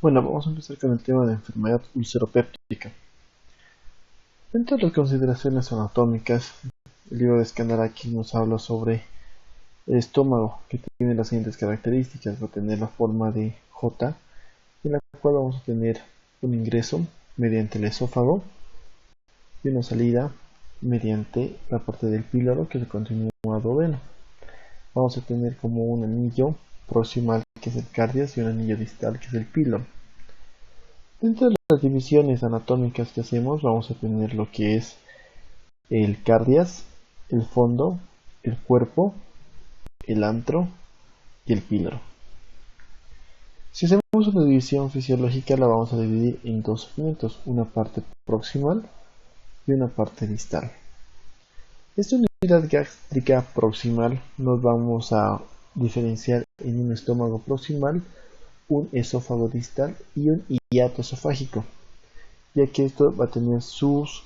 Bueno, vamos a empezar con el tema de enfermedad ulceropéptica. Dentro de las consideraciones anatómicas, el libro de Skanaraki nos habla sobre el estómago, que tiene las siguientes características. Va a tener la forma de J, en la cual vamos a tener un ingreso mediante el esófago y una salida mediante la parte del píloro, que es el continuo duodeno. Vamos a tener como un anillo proximal, que es el cardias, y un anillo distal, que es el píloro. Dentro de las divisiones anatómicas que hacemos, vamos a tener lo que es el cardias, el fondo, el cuerpo, el antro y el píloro. Si hacemos una división fisiológica, la vamos a dividir en dos segmentos, una parte proximal y una parte distal. Esta unidad gástrica proximal nos vamos a diferenciar en un estómago proximal, un esófago distal y un hiato esofágico, ya que esto va a tener sus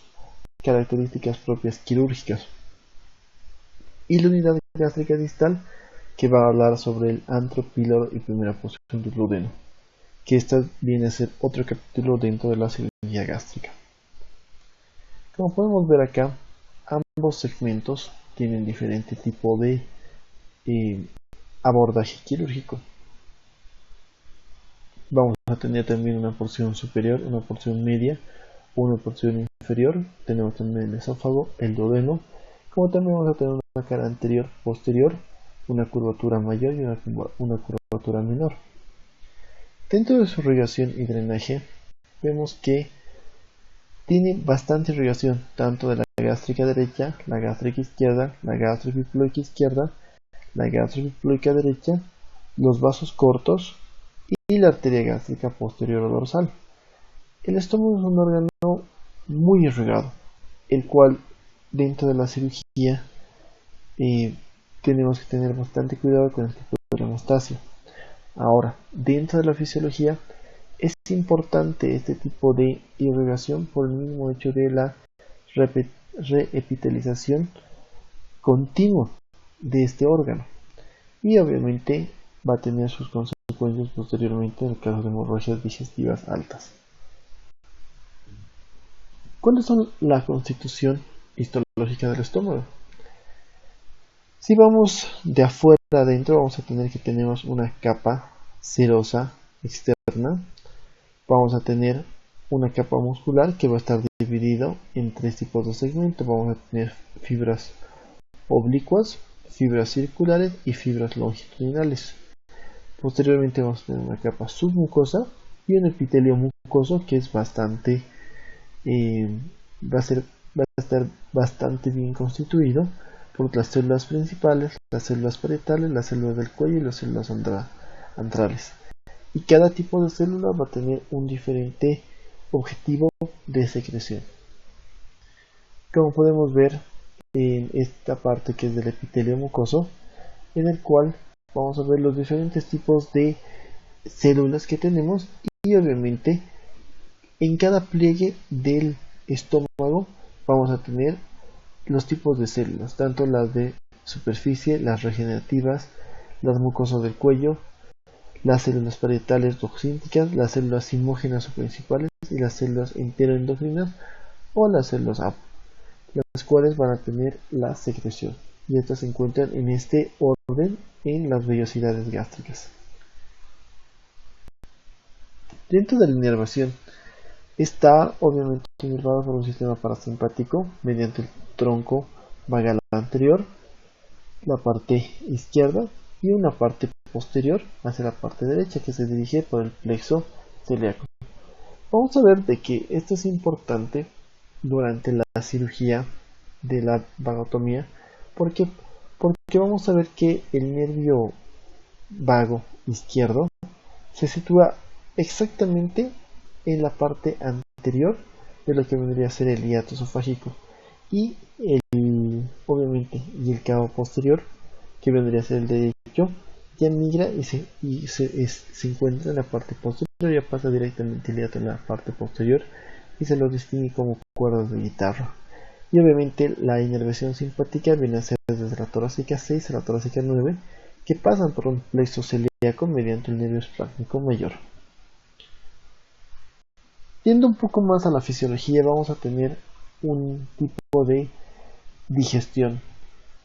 características propias quirúrgicas. Y la unidad gástrica distal, que va a hablar sobre el antro, píloro y primera posición del duodeno, que esta viene a ser otro capítulo dentro de la cirugía gástrica. Como podemos ver acá, ambos segmentos tienen diferente tipo de abordaje quirúrgico. Vamos a tener también una porción superior, una porción media, una porción inferior. Tenemos también el esófago, el duodeno, como también vamos a tener una cara anterior, posterior, una curvatura mayor y una curvatura menor. Dentro de su irrigación y drenaje, vemos que tiene bastante irrigación, tanto de la gástrica derecha, la gástrica izquierda, la gastrociploica izquierda, la gastrociploica derecha, los vasos cortos y la arteria gástrica posterior o dorsal. El estómago es un órgano muy irrigado, el cual dentro de la cirugía tenemos que tener bastante cuidado con el tipo de hemostasia. Ahora, dentro de la fisiología es importante este tipo de irrigación por el mismo hecho de la reepitelización continua de este órgano, y obviamente va a tener sus consecuencias posteriormente en el caso de hemorragias digestivas altas. ¿Cuáles son la constitución histológica del estómago? Si vamos de afuera adentro, vamos a tener que tenemos una capa serosa externa. Vamos a tener una capa muscular que va a estar dividido en tres tipos de segmentos. Vamos a tener fibras oblicuas, fibras circulares y fibras longitudinales. Posteriormente vamos a tener una capa submucosa y un epitelio mucoso que es bastante va a estar bastante bien constituido por las células principales, las células parietales, las células del cuello y las células antrales. Y cada tipo de célula va a tener un diferente objetivo de secreción. Como podemos ver en esta parte que es del epitelio mucoso, en el cual vamos a ver los diferentes tipos de células que tenemos, y obviamente en cada pliegue del estómago vamos a tener los tipos de células, tanto las de superficie, las regenerativas, las mucosas del cuello, las células parietales toxínicas, las células simógenas o principales y las células enteroendocrinas o las células APO, las cuales van a tener la secreción, y estas se encuentran en este orden en las vellosidades gástricas. Dentro de la inervación está obviamente inervado por un sistema parasimpático mediante el tronco vagal anterior, la parte izquierda, y una parte posterior hacia la parte derecha que se dirige por el plexo celíaco. Vamos a ver de que esto es importante durante la cirugía de la vagotomía, porque vamos a ver que el nervio vago izquierdo se sitúa exactamente en la parte anterior de lo que vendría a ser el hiato esofágico, y obviamente el cabo posterior, que vendría a ser el derecho, ya migra y se encuentra en la parte posterior, ya pasa directamente el hiato en la parte posterior y se lo distingue como cuerdas de guitarra. Y obviamente la inervación simpática viene a ser desde la torácica 6 a la torácica 9, que pasan por un plexo celíaco mediante el nervio esplácnico mayor. Yendo un poco más a la fisiología, vamos a tener un tipo de digestión.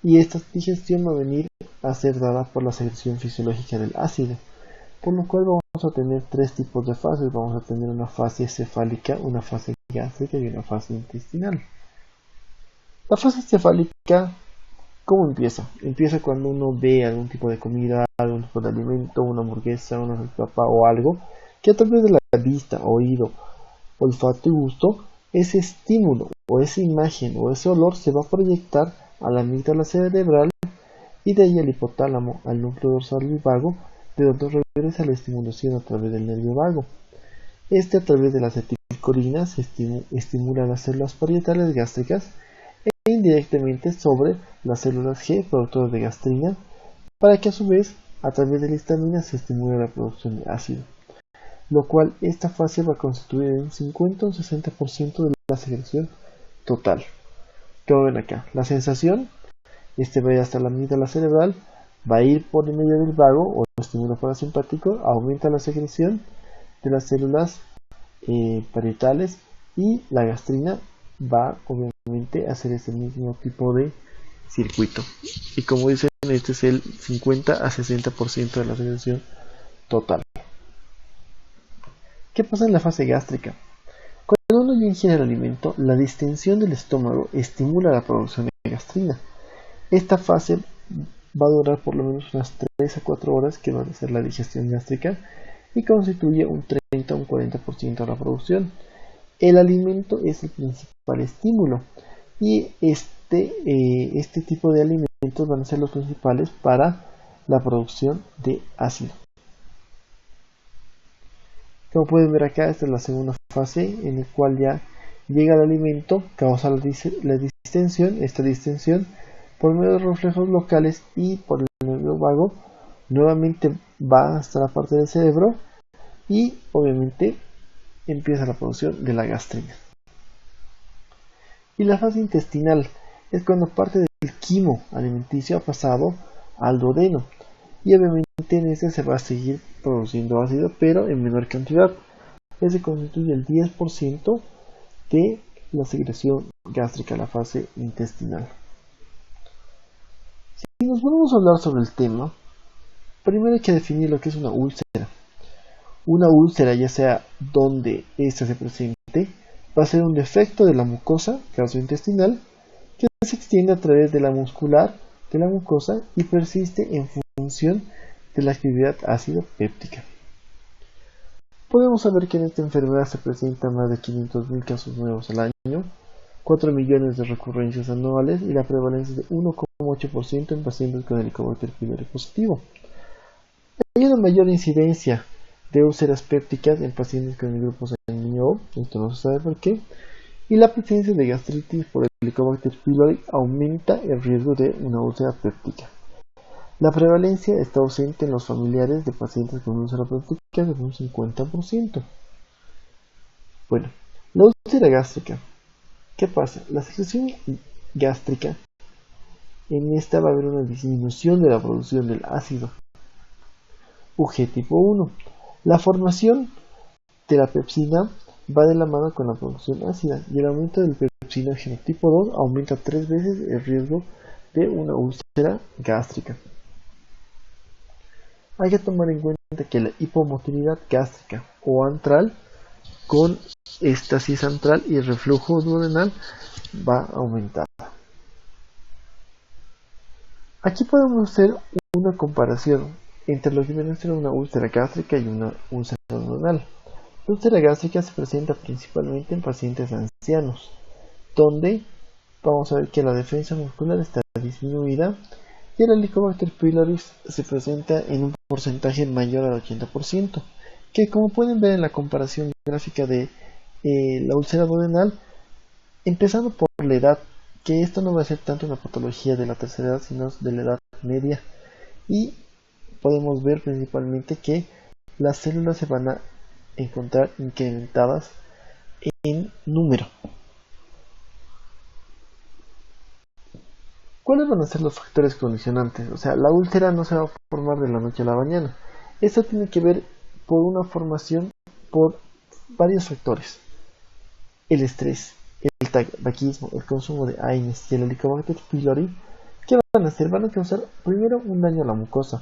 Y esta digestión va a venir a ser dada por la secreción fisiológica del ácido. Por lo cual vamos a tener tres tipos de fases. Vamos a tener una fase cefálica, una fase gástrica y una fase intestinal. La fase cefálica, ¿cómo empieza? Empieza cuando uno ve algún tipo de comida, algún tipo de alimento, una hamburguesa, una salchipapa o algo, que a través de la vista, oído, olfato y gusto, ese estímulo o esa imagen o ese olor se va a proyectar a la amígdala cerebral y de ahí al hipotálamo, al núcleo dorsal y vago, de donde regresa la estimulación a través del nervio vago. Este a través de la acetilcolina se estimula las células parietales gástricas e indirectamente sobre las células G productoras de gastrina, para que a su vez a través de la histamina se estimule la producción de ácido, lo cual esta fase va a constituir un 50 o un 60% de la secreción total. Como ven acá, la sensación va a ir hasta la amígdala cerebral, va a ir por el medio del vago o estímulo parasimpático, aumenta la secreción de las células parietales y la gastrina va obviamente a hacer ese mismo tipo de circuito. Y como dicen, este es el 50 a 60% de la secreción total. ¿Qué pasa en la fase gástrica? Cuando uno ya ingiere el alimento, la distensión del estómago estimula la producción de gastrina. Esta fase va a durar por lo menos unas 3 a 4 horas, que va a ser la digestión gástrica, y constituye un 30 a un 40% de la producción. El alimento es el principal estímulo y este tipo de alimentos van a ser los principales para la producción de ácido. Como pueden ver acá, esta es la segunda fase en la cual ya llega el alimento, causa la distensión. Esta distensión por medio de los reflejos locales y por el nervio vago nuevamente va hasta la parte del cerebro y obviamente empieza la producción de la gastrina. Y la fase intestinal es cuando parte del quimo alimenticio ha pasado al duodeno y obviamente en este se va a seguir produciendo ácido, pero en menor cantidad. Ese constituye el 10% de la secreción gástrica, la fase intestinal. Si nos volvemos a hablar sobre el tema, primero hay que definir lo que es una úlcera. Una úlcera, ya sea donde ésta se presente, va a ser un defecto de la mucosa gastrointestinal que se extiende a través de la muscular de la mucosa y persiste en función de la actividad ácido péptica. Podemos saber que en esta enfermedad se presentan más de 500.000 casos nuevos al año, 4 millones de recurrencias anuales y la prevalencia de 1,8% en pacientes con Helicobacter pylori positivo. Hay una mayor incidencia de úlceras pépticas en pacientes con el grupo sanguíneo O, esto no se sabe por qué, y la presencia de gastritis por Helicobacter pylori aumenta el riesgo de una úlcera péptica. La prevalencia está ausente en los familiares de pacientes con úlcera péptica de un 50%. Bueno, la úlcera gástrica. ¿Qué pasa? La secreción gástrica, en esta va a haber una disminución de la producción del ácido UG tipo 1. La formación de la pepsina va de la mano con la producción ácida y el aumento del pepsinógeno tipo 2 aumenta 3 veces el riesgo de una úlcera gástrica. Hay que tomar en cuenta que la hipomotilidad gástrica o antral con éstasis antral y reflujo duodenal va a aumentar. Aquí podemos hacer una comparación entre lo que viene a ser una úlcera gástrica y una úlcera duodenal. La úlcera gástrica se presenta principalmente en pacientes ancianos, donde vamos a ver que la defensa muscular está disminuida y el Helicobacter pylori se presenta en un porcentaje mayor al 80%, que como pueden ver en la comparación gráfica de la úlcera duodenal, empezando por la edad, que esto no va a ser tanto una patología de la tercera edad, sino de la edad media, y podemos ver principalmente que las células se van a encontrar incrementadas en número. ¿Cuáles van a ser los factores condicionantes? O sea, la úlcera no se va a formar de la noche a la mañana. Esto tiene que ver por una formación por varios factores. el estrés, el tabaquismo, el consumo de AINES y el Helicobacter pylori, ¿qué van a hacer? Van a causar primero un daño a la mucosa.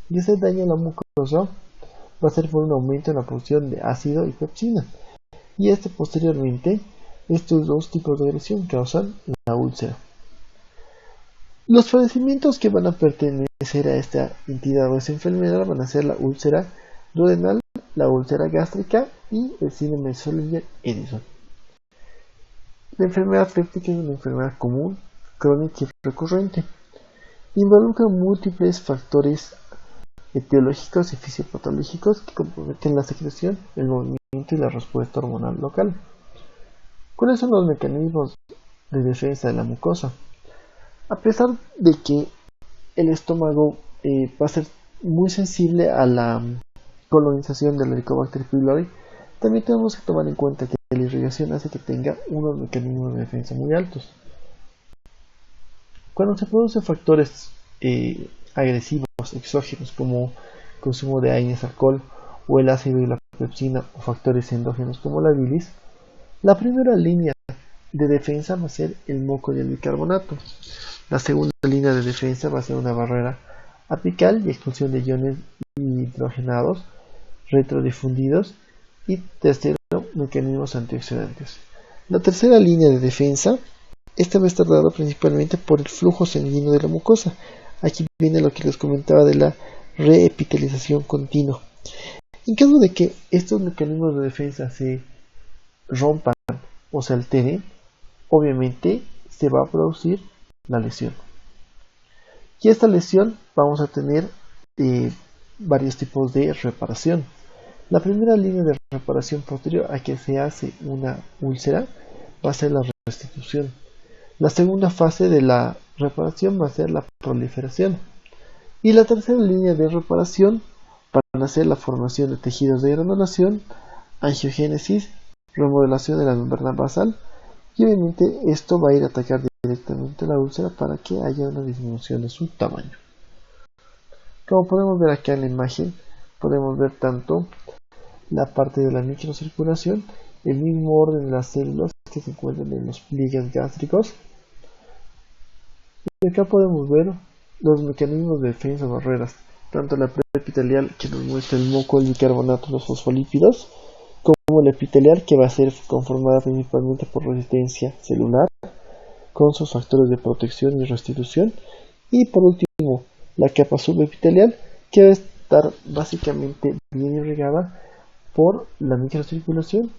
Y ese daño a la mucosa va a ser por un aumento en la producción de ácido y pepsina. Y posteriormente, estos dos tipos de agresión causan la úlcera. Los padecimientos que van a pertenecer a esta entidad o esta enfermedad van a ser la úlcera duodenal, la úlcera gástrica y el síndrome de Zollinger-Ellison. La enfermedad péptica es una enfermedad común, crónica y recurrente. Involucra múltiples factores etiológicos y fisiopatológicos que comprometen la secreción, el movimiento y la respuesta hormonal local. ¿Cuáles son los mecanismos de defensa de la mucosa? A pesar de que el estómago va a ser muy sensible a la colonización del Helicobacter pylori, también tenemos que tomar en cuenta que la irrigación hace que tenga unos mecanismos de defensa muy altos. Cuando se producen factores agresivos exógenos como consumo de AINES, alcohol o el ácido y la pepsina o factores endógenos como la bilis, la primera línea de defensa va a ser el moco y el bicarbonato. La segunda línea de defensa va a ser una barrera apical y expulsión de iones hidrogenados retrodifundidos y tercero, mecanismos antioxidantes. La tercera línea de defensa, esta va a estar dada principalmente por el flujo sanguíneo de la mucosa. Aquí viene lo que les comentaba de la reepitelización continua. En caso de que estos mecanismos de defensa se rompan o se alteren, obviamente se va a producir la lesión. Y esta lesión vamos a tener varios tipos de reparación. La primera línea de reparación posterior a que se hace una úlcera va a ser la restitución. La segunda fase de la reparación va a ser la proliferación. Y la tercera línea de reparación van a ser la formación de tejidos de granulación, angiogénesis, remodelación de la membrana basal. Y obviamente esto va a ir a atacar directamente la úlcera para que haya una disminución de su tamaño. Como podemos ver acá en la imagen, podemos ver tanto la parte de la microcirculación, el mismo orden de las células que se encuentran en los pliegues gástricos. Y acá podemos ver los mecanismos de defensa barreras, tanto la preepitelial que nos muestra el moco, el bicarbonato, los fosfolípidos, como la epitelial que va a ser conformada principalmente por resistencia celular, con sus factores de protección y restitución, y por último la capa subepitelial que va a estar básicamente bien irrigada por la microcirculación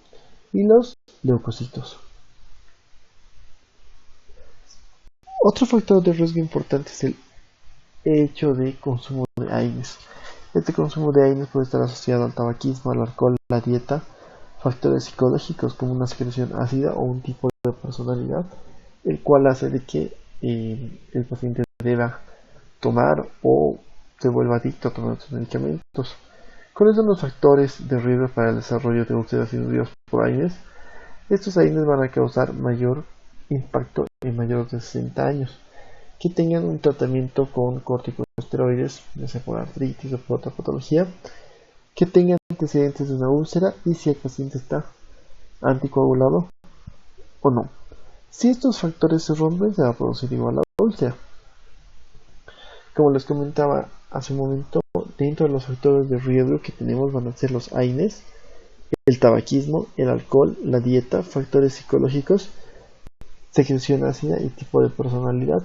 y los leucocitos. Otro factor de riesgo importante es el hecho de consumo de AINES. Este consumo de AINES puede estar asociado al tabaquismo, al alcohol, a la dieta, factores psicológicos como una secreción ácida o un tipo de personalidad, el cual hace de que el paciente deba tomar o se vuelva adicto a tomar sus medicamentos. ¿Cuáles son los factores de riesgo para el desarrollo de úlceras inducidas por AINES? Estos AINES van a causar mayor impacto en mayores de 60 años, que tengan un tratamiento con corticosteroides, ya sea por artritis o por otra patología, que tengan antecedentes de una úlcera y si el paciente está anticoagulado o no. Si estos factores se rompen, se va a producir igual la úlcera. Como les comentaba hace un momento, dentro de los factores de riesgo que tenemos van a ser los AINES, el tabaquismo, el alcohol, la dieta, factores psicológicos, secreción ácida y tipo de personalidad.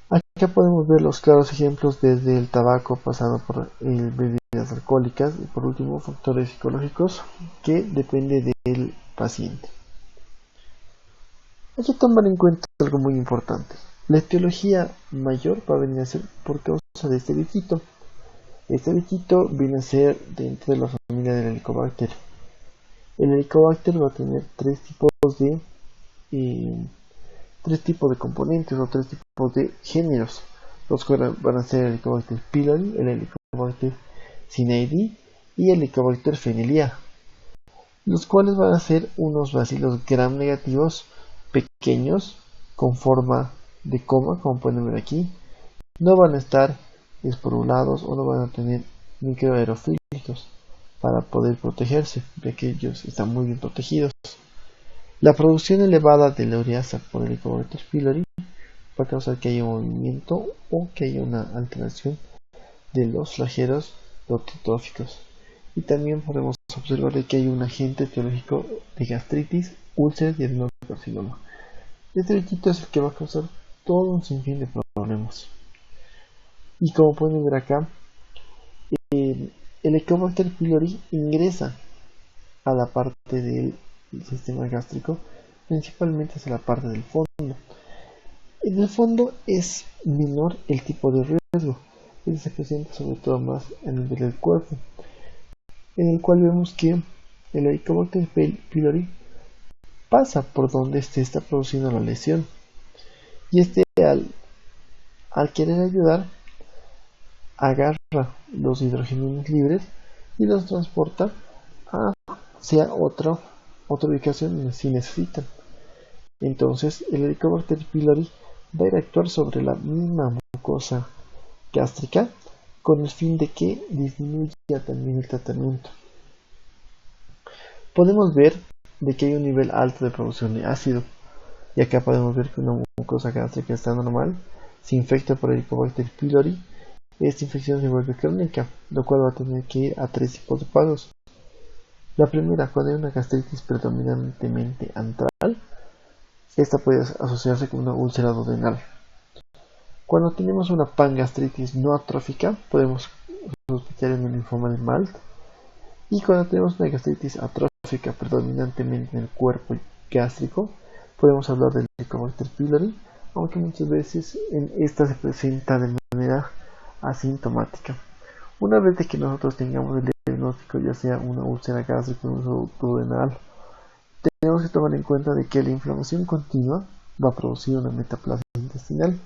Acá podemos ver los claros ejemplos desde el tabaco pasando por bebidas alcohólicas y por último factores psicológicos que depende del paciente. Hay que tomar en cuenta algo muy importante. La etiología mayor va a venir a ser por causa de este bichito. Este bichito viene a ser dentro de la familia del Helicobacter. El Helicobacter va a tener tres tipos de componentes o tres tipos de géneros. Los cuales van a ser el Helicobacter pylori, el Helicobacter cyneidae y el Helicobacter phenylea, los cuales van a ser unos bacilos gram negativos pequeños con forma de coma, como pueden ver aquí. No van a estar esporulados o no van a tener microaerofílicos para poder protegerse, ya que ellos están muy bien protegidos. La producción elevada de la ureasa por Helicobacter pylori va a causar que haya un movimiento o que haya una alteración de los flagelos prototróficos. Y también podemos observar que hay un agente etiológico de gastritis, úlceras y adenocarcinoma. Este bichito es el que va a causar todo un sinfín de problemas. Y como pueden ver acá, el Helicobacter pylori ingresa a la parte del sistema gástrico, principalmente hacia la parte del fondo. En el fondo es menor el tipo de riesgo, y se presenta sobre todo más a nivel del cuerpo, en el cual vemos que el Helicobacter pylori pasa por donde se está produciendo la lesión, y al querer ayudar agarra los hidrogenios libres y los transporta hacia otra ubicación donde sí necesitan. Entonces el Helicobacter pylori va a ir a actuar sobre la misma mucosa gástrica con el fin de que disminuya también el tratamiento. Podemos ver de que hay un nivel alto de producción de ácido, y acá podemos ver que una mucosa gástrica está normal, se infecta por Helicobacter pylori. Esta infección se vuelve crónica, lo cual va a tener que ir a 3 tipos de cuadros. La primera, cuando hay una gastritis predominantemente antral, esta puede asociarse con una úlcera duodenal. Cuando tenemos una pangastritis no atrófica, podemos sospechar en un linfoma de Malt. Y cuando tenemos una gastritis atrófica predominantemente en el cuerpo gástrico, podemos hablar del Helicobacter pylori, aunque muchas veces esta se presenta de manera asintomática. Una vez de que nosotros tengamos el diagnóstico, ya sea una úlcera gástrica o un duodenal, tenemos que tomar en cuenta de que la inflamación continua va a producir una metaplasia intestinal,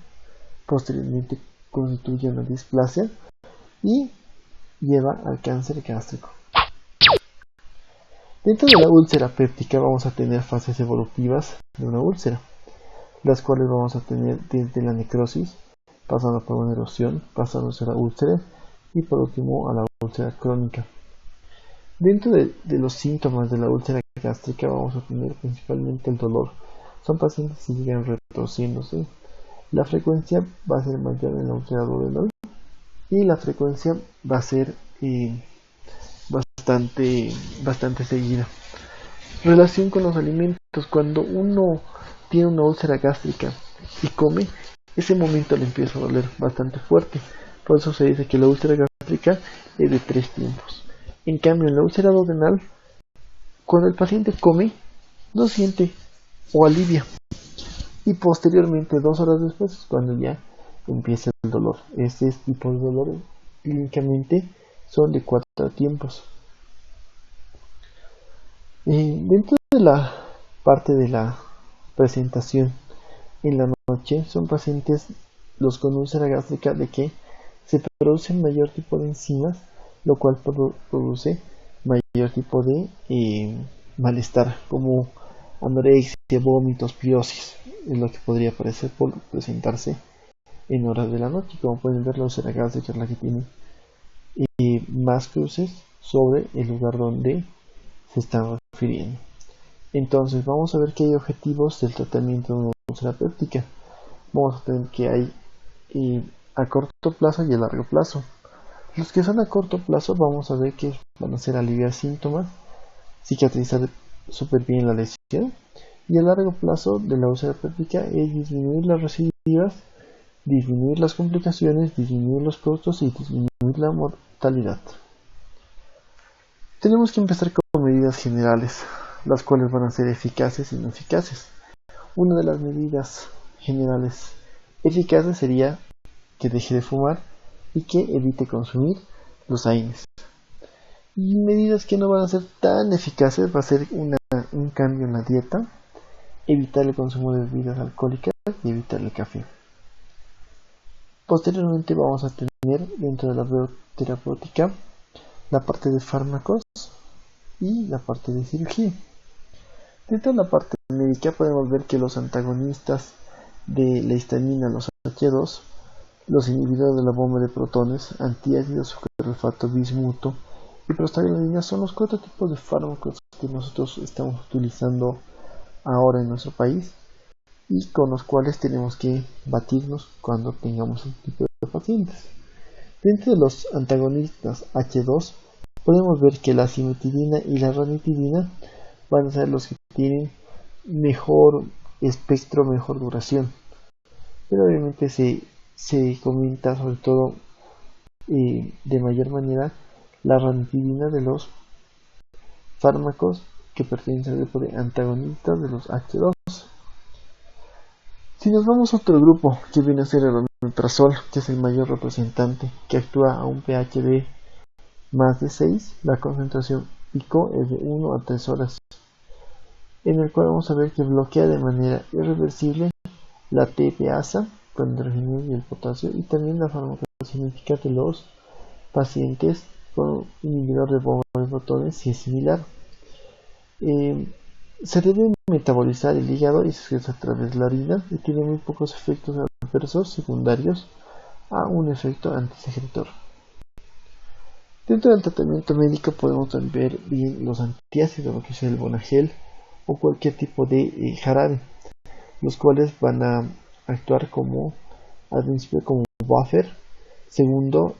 posteriormente constituye una displasia y lleva al cáncer gástrico. Dentro de la úlcera péptica vamos a tener fases evolutivas de una úlcera, las cuales vamos a tener desde la necrosis, pasando por una erosión, pasando a la úlcera y por último a la úlcera crónica. Dentro de los síntomas de la úlcera gástrica vamos a tener principalmente el dolor. Son pacientes que llegan retorciéndose. La frecuencia va a ser mayor en la úlcera duodenal y la frecuencia va a ser bastante seguida. Relación con los alimentos. Cuando uno tiene una úlcera gástrica y come, ese momento le empieza a doler bastante fuerte. Por eso se dice que la úlcera gástrica es de 3 tiempos. En cambio, en la úlcera duodenal, cuando el paciente come, no siente o alivia. Y posteriormente, 2 horas después, es cuando ya empieza el dolor. Este tipo de dolor clínicamente son de 4 tiempos. Dentro de la parte de la presentación en la noche, son pacientes los con úlcera gástrica de que se produce mayor tipo de enzimas, lo cual produce mayor tipo de malestar, como anorexia, vómitos, pirosis, es lo que podría parecer por presentarse en horas de la noche. Como pueden ver, la úlcera gástrica es la que tiene más cruces sobre el lugar donde se están refiriendo. Entonces vamos a ver que hay objetivos del tratamiento de una úlcera péptica. Vamos a tener que hay a corto plazo y a largo plazo. Los que son a corto plazo vamos a ver que van a ser aliviar síntomas, cicatrizar súper bien la lesión, y a largo plazo de la úlcera péptica es disminuir las recidivas, disminuir las complicaciones, disminuir los costos y disminuir la mortalidad. Tenemos que empezar con medidas generales, las cuales van a ser eficaces y no eficaces. Una de las medidas generales eficaces sería que deje de fumar y que evite consumir los AINES. Y medidas que no van a ser tan eficaces va a ser un cambio en la dieta, evitar el consumo de bebidas alcohólicas y evitar el café. Posteriormente vamos a tener dentro de la bioterapéutica la parte de fármacos y la parte de cirugía. Dentro de la parte médica podemos ver que los antagonistas de la histamina, los H2, los inhibidores de la bomba de protones, antiácido sucralfato, bismuto y prostaglandina son los 4 tipos de fármacos que nosotros estamos utilizando ahora en nuestro país y con los cuales tenemos que batirnos cuando tengamos un tipo de pacientes. Dentro de los antagonistas H2 podemos ver que la cimetidina y la ranitidina van a ser los que tienen mejor espectro, mejor duración, pero obviamente se comenta sobre todo de mayor manera la ranitidina de los fármacos que pertenecen al grupo de antagonistas de los H2. Si nos vamos a otro grupo que viene a ser el omeprazol, que es el mayor representante, que actúa a un pH de más de 6, la concentración pico es de 1 a 3 horas, en el cual vamos a ver que bloquea de manera irreversible la TPasa con hidrogenio y el potasio, y también la farmacocinética de los pacientes con inhibidor de bomba de botones si es similar. Se debe metabolizar el hígado y se excreta a través de la orina y tiene muy pocos efectos adversos secundarios a un efecto antisecretor. Dentro del tratamiento médico podemos ver bien los antiácidos, lo que es el Bonagel o cualquier tipo de jarabe, los cuales van a actuar como al principio como buffer. Segundo,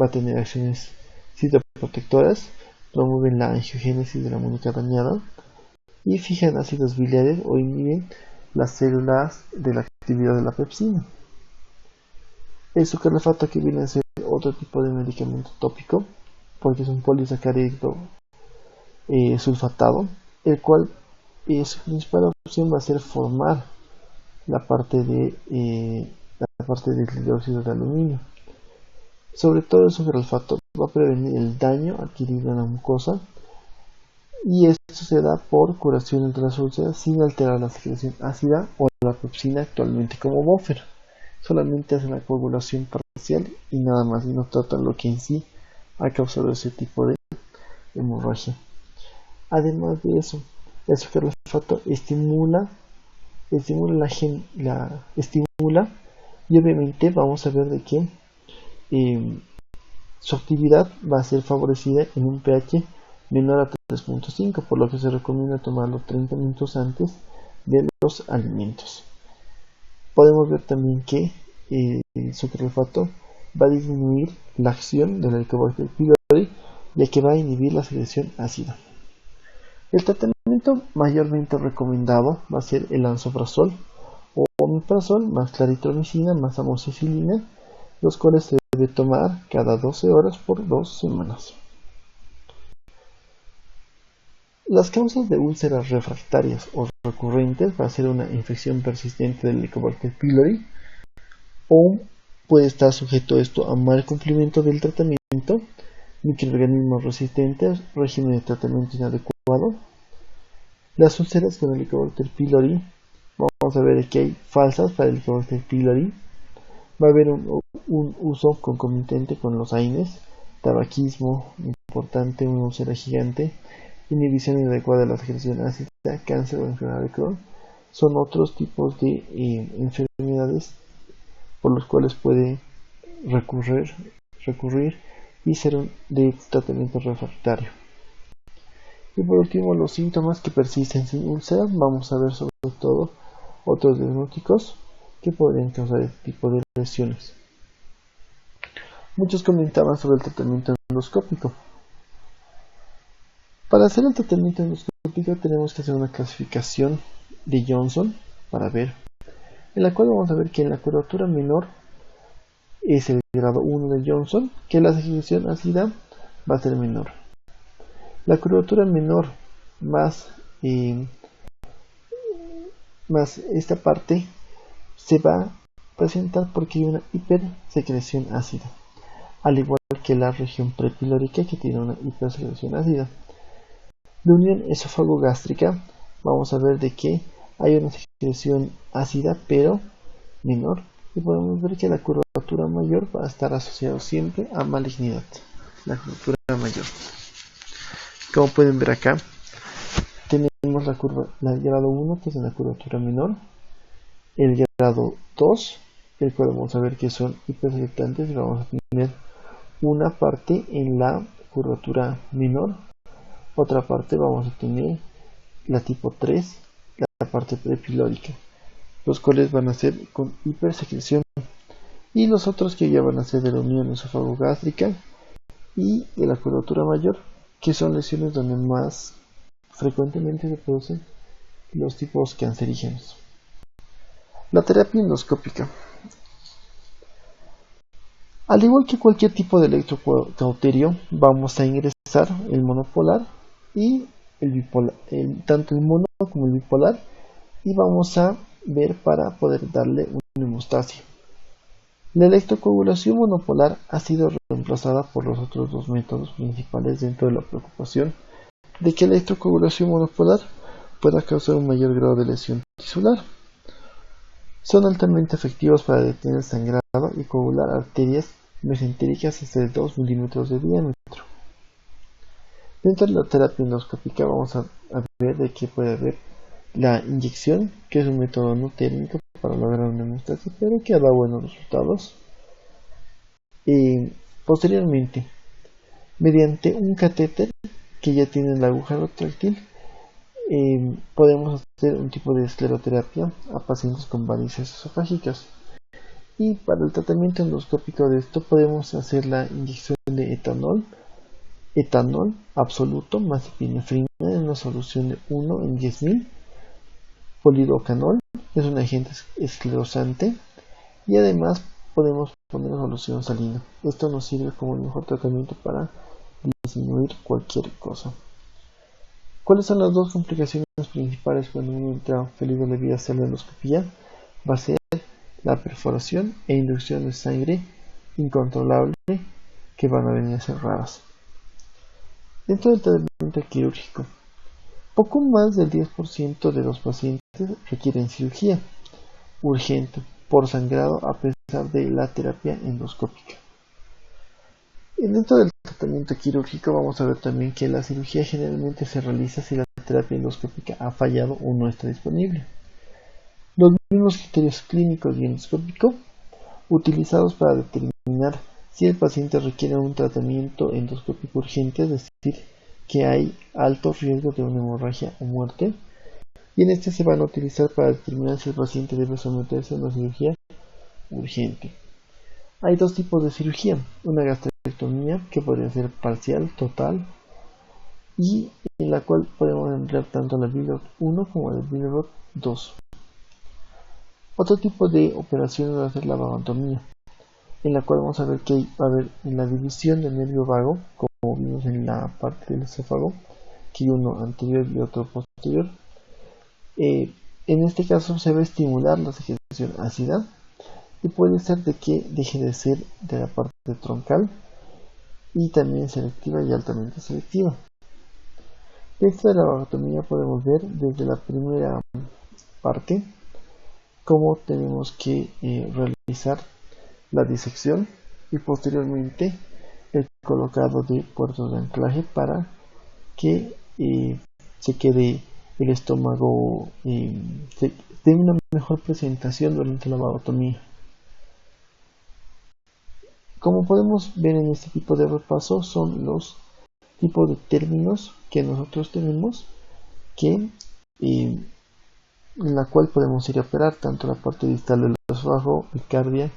va a tener acciones citoprotectoras, promueven la angiogénesis de la muñeca dañada y fijan ácidos biliares o inhiben las células de la actividad de la pepsina. El sucralfato, que viene a ser otro tipo de medicamento tópico porque es un polisacárido sulfatado, el cual su principal opción va a ser formar la parte del dióxido de aluminio. Sobre todo el sucralfato va a prevenir el daño adquirido en la mucosa, y esto se da por curación de las úlceras sin alterar la secreción ácida o la pepsina actualmente como buffer. Solamente hacen la coagulación parcial y nada más, y no tratan lo que en sí ha causado ese tipo de hemorragia. Además de eso, el sucralfato estimula y obviamente vamos a ver de que su actividad va a ser favorecida en un pH menor a 3.5, por lo que se recomienda tomarlo 30 minutos antes de los alimentos. Podemos ver también que el sucralfato va a disminuir la acción del Helicobacter pylori, ya que va a inhibir la secreción ácida. El tratamiento mayormente recomendado va a ser el lansoprazol o omeprazol más claritromicina más amoxicilina, los cuales se debe tomar cada 12 horas por 2 semanas. Las causas de úlceras refractarias o recurrentes va a ser una infección persistente del Helicobacter pylori, o puede estar sujeto esto a mal cumplimiento del tratamiento, microorganismos resistentes, régimen de tratamiento inadecuado. Las úlceras con Helicobacter pylori, vamos a ver que hay falsas para el Helicobacter pylori. Va a haber un uso concomitante con los AINES, tabaquismo importante, una úlcera gigante, inhibición inadecuada de la secreción ácida, cáncer o enfermedad de Crohn. Son otros tipos de enfermedades por los cuales puede recurrir y ser de tratamiento refractario. Y por último, los síntomas que persisten sin úlcera. Vamos a ver sobre todo otros diagnósticos que podrían causar este tipo de lesiones. Muchos comentaban sobre el tratamiento endoscópico. Para hacer el tratamiento endoscópico tenemos que hacer una clasificación de Johnson para ver, en la cual vamos a ver que en la curvatura menor es el grado 1 de Johnson, que la secreción ácida va a ser menor. La curvatura menor más esta parte se va a presentar porque hay una hipersecreción ácida, al igual que la región prepilórica, que tiene una hipersecreción ácida. De unión esófago-gástrica vamos a ver de que hay una secreción ácida pero menor, y podemos ver que la curvatura mayor va a estar asociada siempre a malignidad. La curvatura mayor, como pueden ver acá, tenemos el grado 1, que es la curvatura menor, el grado 2, el cual vamos a ver que son hipersectantes, y vamos a tener una parte en la curvatura menor, otra parte vamos a tener la tipo 3, la parte prepilórica, los cuales van a ser con hipersecreción, y los otros que ya van a ser de la unión esófago-gástrica y de la curvatura mayor, que son lesiones donde más frecuentemente se producen los tipos cancerígenos. La terapia endoscópica. Al igual que cualquier tipo de electrocauterio, vamos a ingresar el monopolar y el bipolar, tanto el mono como el bipolar, y vamos a ver para poder darle una hemostasia. La electrocoagulación monopolar ha sido reemplazada por los otros dos métodos principales dentro de la preocupación de que la electrocoagulación monopolar pueda causar un mayor grado de lesión tisular. Son altamente efectivos para detener el sangrado y coagular arterias mesentéricas hasta de 2 milímetros de diámetro. Dentro de la terapia endoscópica vamos a ver de qué puede haber la inyección, que es un método no térmico para lograr una hemostasia, pero que da buenos resultados. Posteriormente, mediante un catéter que ya tiene la aguja retráctil, podemos hacer un tipo de escleroterapia a pacientes con varices esofágicas. Y para el tratamiento endoscópico de esto podemos hacer la inyección de etanol absoluto más epinefrina en una solución de 1 en 10.000. Polidocanol es un agente esclerosante, y además podemos poner solución salina. Esto nos sirve como el mejor tratamiento para disminuir cualquier cosa. ¿Cuáles son las dos complicaciones principales cuando uno entra feliz de vida a hacer la endoscopía? Va a ser la perforación e inducción de sangre incontrolable, que van a venir a ser raras. Dentro del tratamiento quirúrgico, poco más del 10% de los pacientes requieren cirugía urgente por sangrado a pesar de la terapia endoscópica. Dentro del tratamiento quirúrgico vamos a ver también que la cirugía generalmente se realiza si la terapia endoscópica ha fallado o no está disponible. Los mismos criterios clínicos y endoscópicos utilizados para determinar si el paciente requiere un tratamiento endoscópico urgente, es decir, que hay alto riesgo de una hemorragia o muerte, y en este se van a utilizar para determinar si el paciente debe someterse a una cirugía urgente. Hay dos tipos de cirugía: una gastrectomía, que podría ser parcial, total, y en la cual podemos emplear tanto la Billot 1 como la Billot 2. Otro tipo de operación va a ser la vagotomía, en la cual vamos a ver que va a haber la división del nervio vago, como vimos en la parte del esófago, que hay uno anterior y otro posterior. En este caso se va a estimular la secreción ácida, y puede ser de que deje de ser de la parte troncal, y también selectiva y altamente selectiva. Dentro de la vagotomía podemos ver desde la primera parte cómo tenemos que realizar la disección y posteriormente el colocado de puertos de anclaje para que se quede el estómago de una mejor presentación durante la vagotomía. Como podemos ver en este tipo de repaso, son los tipos de términos que nosotros tenemos, que en la cual podemos ir a operar tanto la parte distal del esófago, el cardia,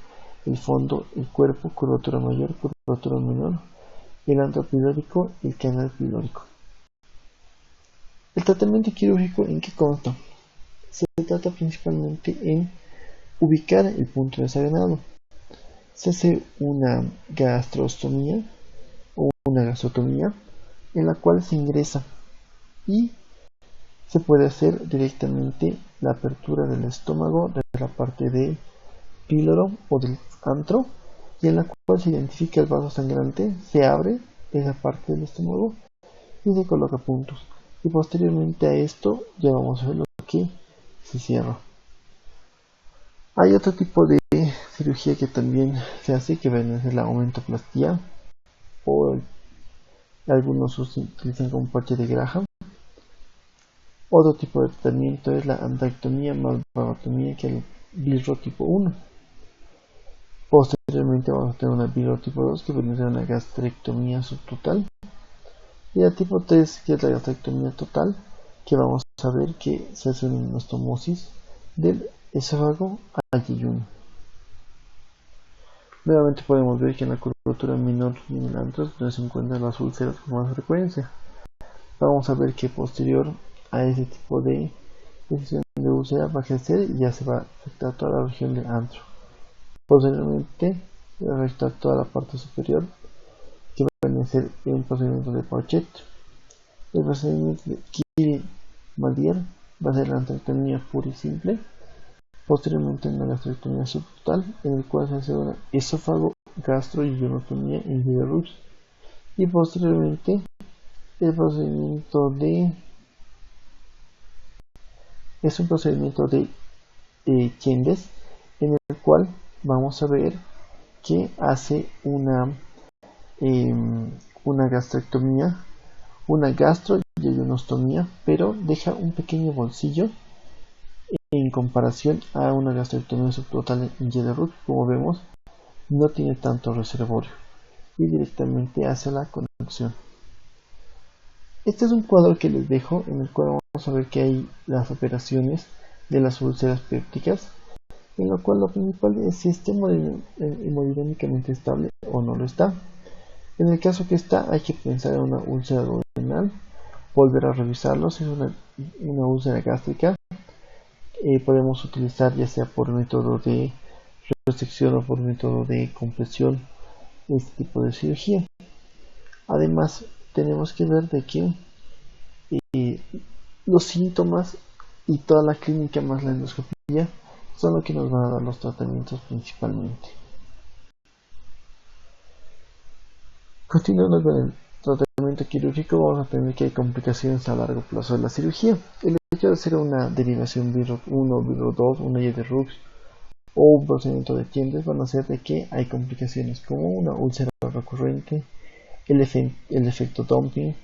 el fondo, el cuerpo, curvatura mayor, curvatura menor, el antro pilórico y el canal pilórico. El tratamiento quirúrgico, ¿en qué consta? Se trata principalmente en ubicar el punto de sangrado. Se hace una gastrostomía o una gastrotomía, en la cual se ingresa y se puede hacer directamente la apertura del estómago desde la parte del píloro o del antro, y en la cual se identifica el vaso sangrante, se abre esa parte del estómago y se coloca puntos, y posteriormente a esto ya vamos a ver lo que se cierra. Hay otro tipo de cirugía que también se hace, que viene a ser la aumentoplastía, o algunos utilizan como parche de Graham. Otro tipo de tratamiento es la andectomía más vagotomía, que es el Billot tipo 1. Posteriormente vamos a tener una Billot tipo 2, que viene a ser una gastrectomía subtotal, y la tipo 3, que es la gastrectomía total, que vamos a ver que se hace una anastomosis del esófago al yeyuno. Nuevamente podemos ver que en la curvatura menor y en el antro donde se encuentran las úlceras con más frecuencia. Vamos a ver que posterior a ese tipo de decisión de úlcera va a crecer y ya se va a afectar toda la región del antro. Posteriormente va a afectar toda la parte superior, que va a ser un procedimiento de Pachet. El procedimiento de Kiri-Maldier va a ser la antrectomía pura y simple. Posteriormente una gastrectomía subtotal, en el cual se hace una esófago gastroyeyonotomía en Rux. Y posteriormente el procedimiento es un procedimiento de Chendes, en el cual vamos a ver que hace una gastrectomía, una gastroyeyonostomía, pero deja un pequeño bolsillo en comparación a una gastrectomía subtotal en Rux. Como vemos, no tiene tanto reservorio y directamente hace la conexión. Este es un cuadro que les dejo, en el cual vamos a ver que hay las operaciones de las úlceras pépticas, en lo cual lo principal es si está hemodinámicamente estable o no lo está. En el caso que está, hay que pensar en una úlcera duodenal, volver a revisarlo. Si es una úlcera gástrica, podemos utilizar ya sea por método de resección o por método de compresión este tipo de cirugía. Además, tenemos que ver de que los síntomas y toda la clínica más la endoscopía son lo que nos van a dar los tratamientos principalmente. Continuando con el tratamiento quirúrgico, vamos a tener que hay complicaciones a largo plazo de la cirugía. El hecho de hacer una derivación Virro 1, Virro 2, una Y de Rux o un procedimiento de Chendes van a hacer de que hay complicaciones como una úlcera recurrente, el efecto dumping,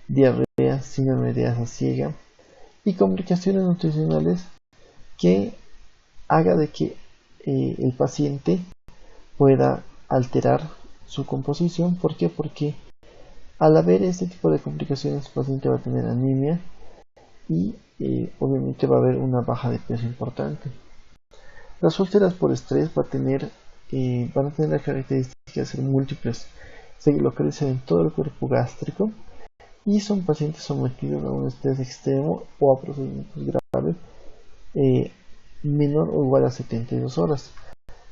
diarrea, síndrome de asa ciega y complicaciones nutricionales que haga de que el paciente pueda alterar su composición. ¿Por qué? Porque al haber este tipo de complicaciones el paciente va a tener anemia y obviamente va a haber una baja de peso importante. Las úlceras por estrés van a tener la característica de ser múltiples, se localizan en todo el cuerpo gástrico y son pacientes sometidos a un estrés extremo o a procedimientos graves menor o igual a 72 horas.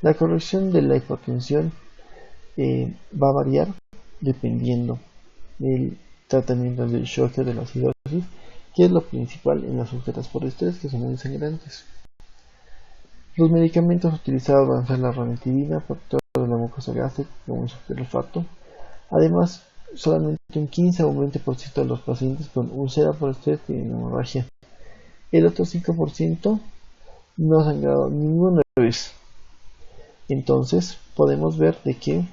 La corrección de la hipotensión va a variar dependiendo del tratamiento del shock de la acidosis, que es lo principal en las úlceras por estrés, que son muy sangrantes. Los medicamentos utilizados van a ser la ranitidina, protector de la mucosa gástrica, como el olfato. Además, solamente un 15 o un 20% de los pacientes con úlcera por estrés tienen hemorragia. El otro 5% no ha sangrado ninguna vez. Entonces podemos ver de que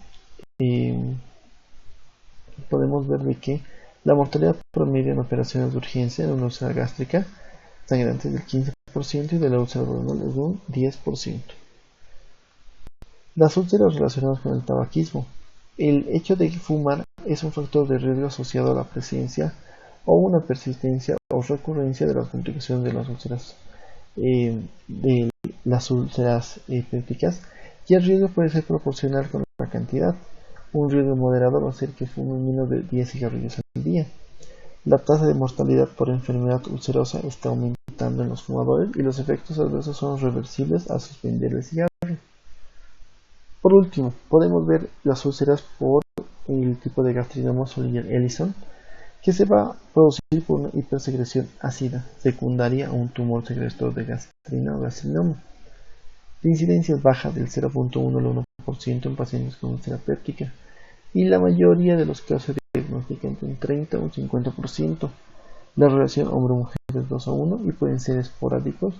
la mortalidad promedio en operaciones de urgencia en una úlcera gástrica sangrante es del 15% y de la úlcera duodenal es de un 10%. Las úlceras relacionadas con el tabaquismo. El hecho de fumar es un factor de riesgo asociado a la presencia o una persistencia o recurrencia de las complicaciones de las úlceras pépticas, y el riesgo puede ser proporcional con la cantidad. Un riesgo moderado va a ser que fumen menos de 10 cigarrillos al día. La tasa de mortalidad por enfermedad ulcerosa está aumentando en los fumadores y los efectos adversos son reversibles al suspender el cigarro. Por último, podemos ver las úlceras por el tipo de gastrinoma Solier-Ellison, que se va a producir por una hipersecreción ácida secundaria a un tumor secretor de gastrina o gastrinoma. La incidencia es baja del 0.1 al 1% en pacientes con úlcera péptica y la mayoría de los casos se diagnostican entre un 30 o un 50%. La relación hombre-mujer es 2 a 1 y pueden ser esporádicos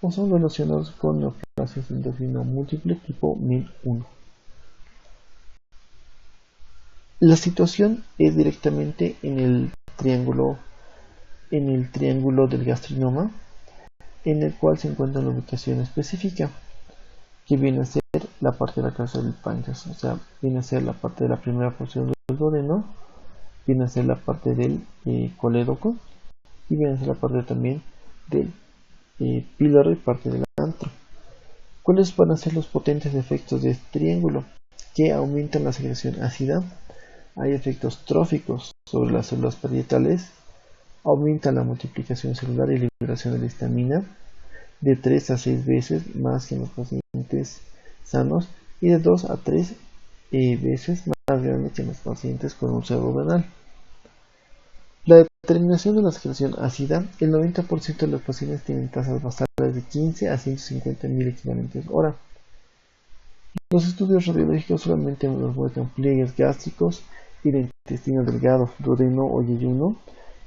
o son relacionados con neoplasias endocrino múltiple tipo MIN1. La situación es directamente en el triángulo del gastrinoma, en el cual se encuentra la ubicación específica, que viene a ser la parte de la cabeza del páncreas, o sea, viene a ser la parte de la primera porción del duodeno, viene a ser la parte del colédoco y viene a ser la parte también del píloro y parte del antro. ¿Cuáles van a ser los potentes efectos de este triángulo? Que aumentan la secreción ácida, hay efectos tróficos sobre las células parietales, aumenta la multiplicación celular y liberación de la histamina de 3 a 6 veces más que en los pacientes sanos y de 2 a 3 veces más grande que en los pacientes con úlcera duodenal. La determinación de la secreción ácida, el 90% de los pacientes tienen tasas basales de 15 a 150 mil equivalentes hora. Los estudios radiológicos solamente nos muestran pliegues gástricos y de intestino delgado, duodeno o yeyuno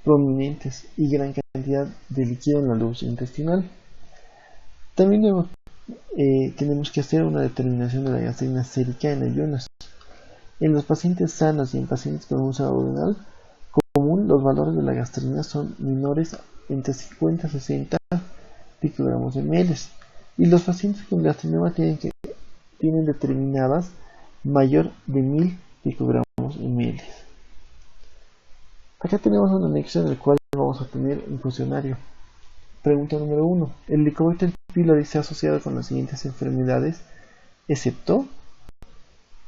prominentes y gran cantidad de líquido en la luz intestinal. También tenemos que hacer una determinación de la gastrina sérica en ayunas. En los pacientes sanos y en pacientes con úlcera duodenal común, los valores de la gastrina son menores entre 50 y 60 picogramos de ml y los pacientes con gastrinoma tienen determinadas mayor de 1000 picogramos ml. Acá tenemos un anexo en el cual vamos a tener un cuestionario. Pregunta número 1. El Helicobacter pylori se ha asociado con las siguientes enfermedades, excepto,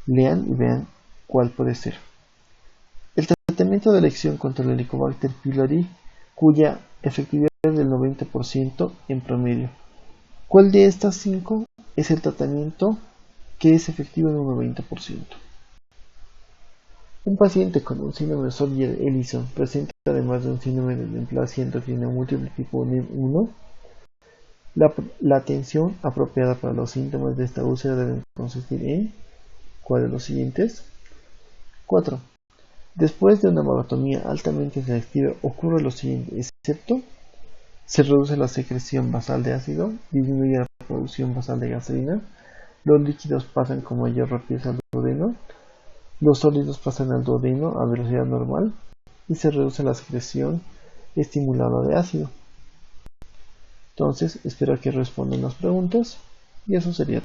lean y vean cuál puede ser. El tratamiento de elección contra el Helicobacter pylori, cuya efectividad es del 90% en promedio. ¿Cuál de estas 5 es el tratamiento que es efectivo en un 90%? Un paciente con un síndrome de Soldier-Ellison presenta además de un síndrome de neoplasia endocrina múltiple tipo NEM1. La atención apropiada para los síntomas de esta úlcera debe consistir en ¿cuál de los siguientes? 4. Después de una vagotomía altamente selectiva ocurre lo siguiente, excepto se reduce la secreción basal de ácido, disminuye la producción basal de gastrina, los líquidos pasan con mayor rapidez al duodeno, los sólidos pasan al duodeno a velocidad normal y se reduce la secreción estimulada de ácido. Entonces, espero que respondan las preguntas y eso sería